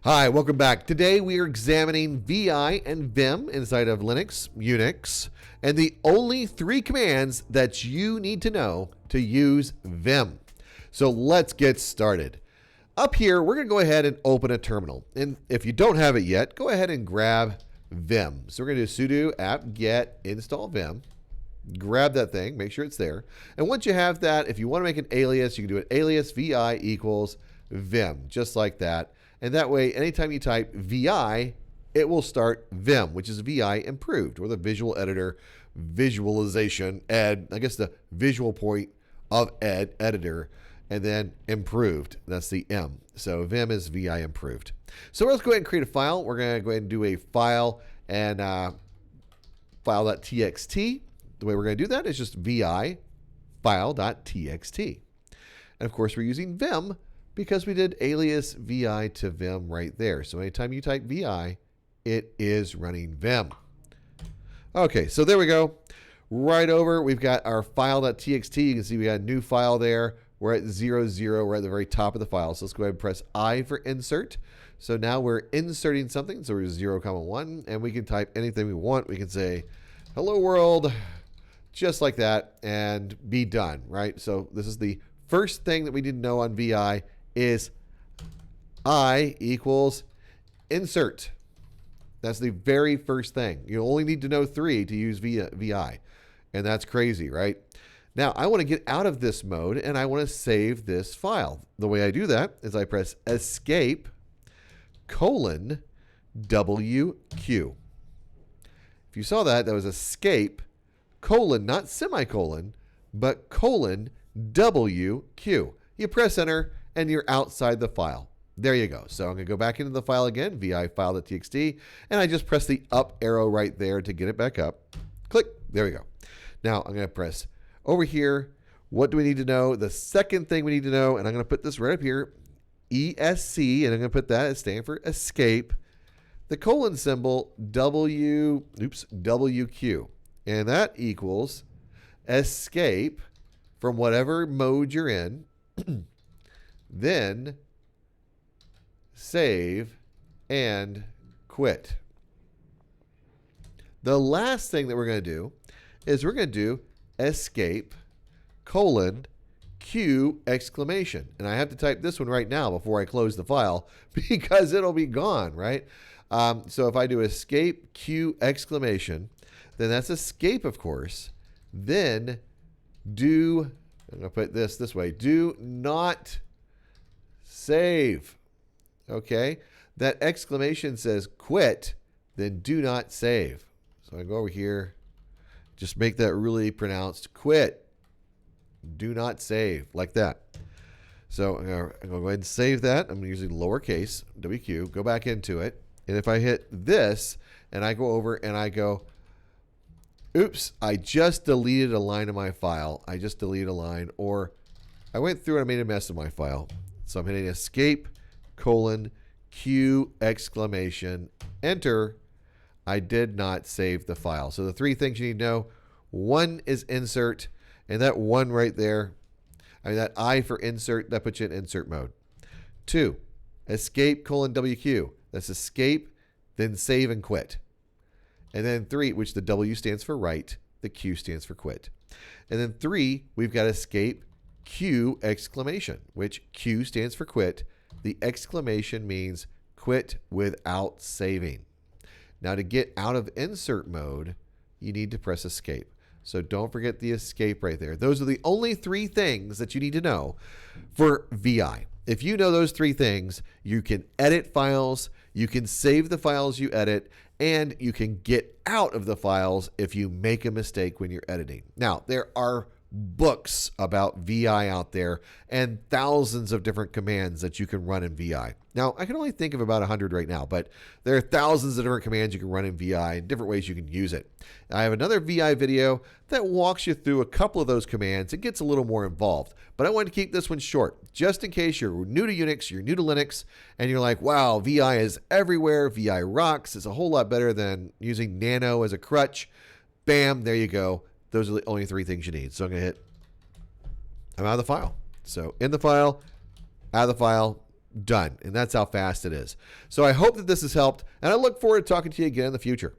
Hi, welcome back. Today we are examining VI and Vim inside of Linux, UNIX, and the only three commands that you need to know to use Vim. So let's get started. Up here, we're going to go ahead and open a terminal. And if you don't have it yet, go ahead and grab Vim. So we're going to do sudo apt-get install Vim. Grab that thing, make sure it's there. And once you have that, if you want to make an alias, you can do an alias vi equals Vim, just like that. And that way, anytime you type VI, it will start Vim, which is VI improved, or the visual editor visualization, I guess the visual point of editor, and then improved. That's the M. So Vim is VI improved. So let's go ahead and create a file. We're going to go ahead and do a file and file.txt. The way we're going to do that is just VI file.txt. And of course, we're using Vim because we did alias VI to Vim right there. So anytime you type VI, it is running Vim. Okay, so there we go. Right over, we've got our file.txt. You can see we got a new file there. We're at 0, 0. We're at the very top of the file. So let's go ahead and press I for insert. So now we're inserting something. So we're 0, 1, and we can type anything we want. We can say, hello world, just like that, and be done, right? So this is the first thing that we need to know on VI is I equals insert. That's the very first thing. You only need to know 3 to use VI, and that's crazy, right? Now, I want to get out of this mode, and I want to save this file. The way I do that is I press escape :WQ. If you saw that, that was escape : not semicolon, but :WQ. You press enter, and you're outside the file. There you go. So I'm going to go back into the file again, vi file.txt, and I just press the up arrow right there to get it back up. Click. There we go. Now I'm going to press over here. What do we need to know? The second thing we need to know, and I'm going to put this right up here, ESC, and I'm going to put that as stand for escape, the colon symbol WQ, and that equals escape from whatever mode you're in, then save and quit. The last thing that we're going to do is we're going to do escape : Q exclamation. And I have to type this one right now before I close the file because it'll be gone, right? So if I do escape Q exclamation, then that's escape, of course. Then I'm going to put this way, do not save. Okay? That exclamation says quit, then do not save. So I go over here, just make that really pronounced, quit, do not save, like that. So I'm going to go ahead and save that. I'm using lowercase WQ, go back into it. And if I hit this and I go over and I go, oops, I just deleted a line of my file. I just deleted a line, or I went through and I made a mess of my file. So I'm hitting escape : Q exclamation, enter. I did not save the file. So the three things you need to know: 1 is insert, and that 1 right there, that I for insert, that puts you in insert mode. 2, escape : WQ. That's escape, then save and quit. And then 3, which the W stands for write, the Q stands for quit. And then 3, we've got escape Q exclamation, which Q stands for quit. The exclamation means quit without saving. Now to get out of insert mode, you need to press escape. So don't forget the escape right there. Those are the only 3 things that you need to know for VI. If you know those 3 things, you can edit files, you can save the files you edit, and you can get out of the files if you make a mistake when you're editing. Now, there are books about VI out there and thousands of different commands that you can run in VI. Now, I can only think of about 100 right now, but there are thousands of different commands you can run in VI and different ways you can use it. I have another VI video that walks you through a couple of those commands. It gets a little more involved, but I wanted to keep this one short just in case you're new to Unix, you're new to Linux, and you're like, wow, VI is everywhere. VI rocks. It's a whole lot better than using Nano as a crutch. Bam, there you go. Those are the only 3 things you need. So I'm going to hit, I'm out of the file. So in the file, out of the file, done. And that's how fast it is. So I hope that this has helped, and I look forward to talking to you again in the future.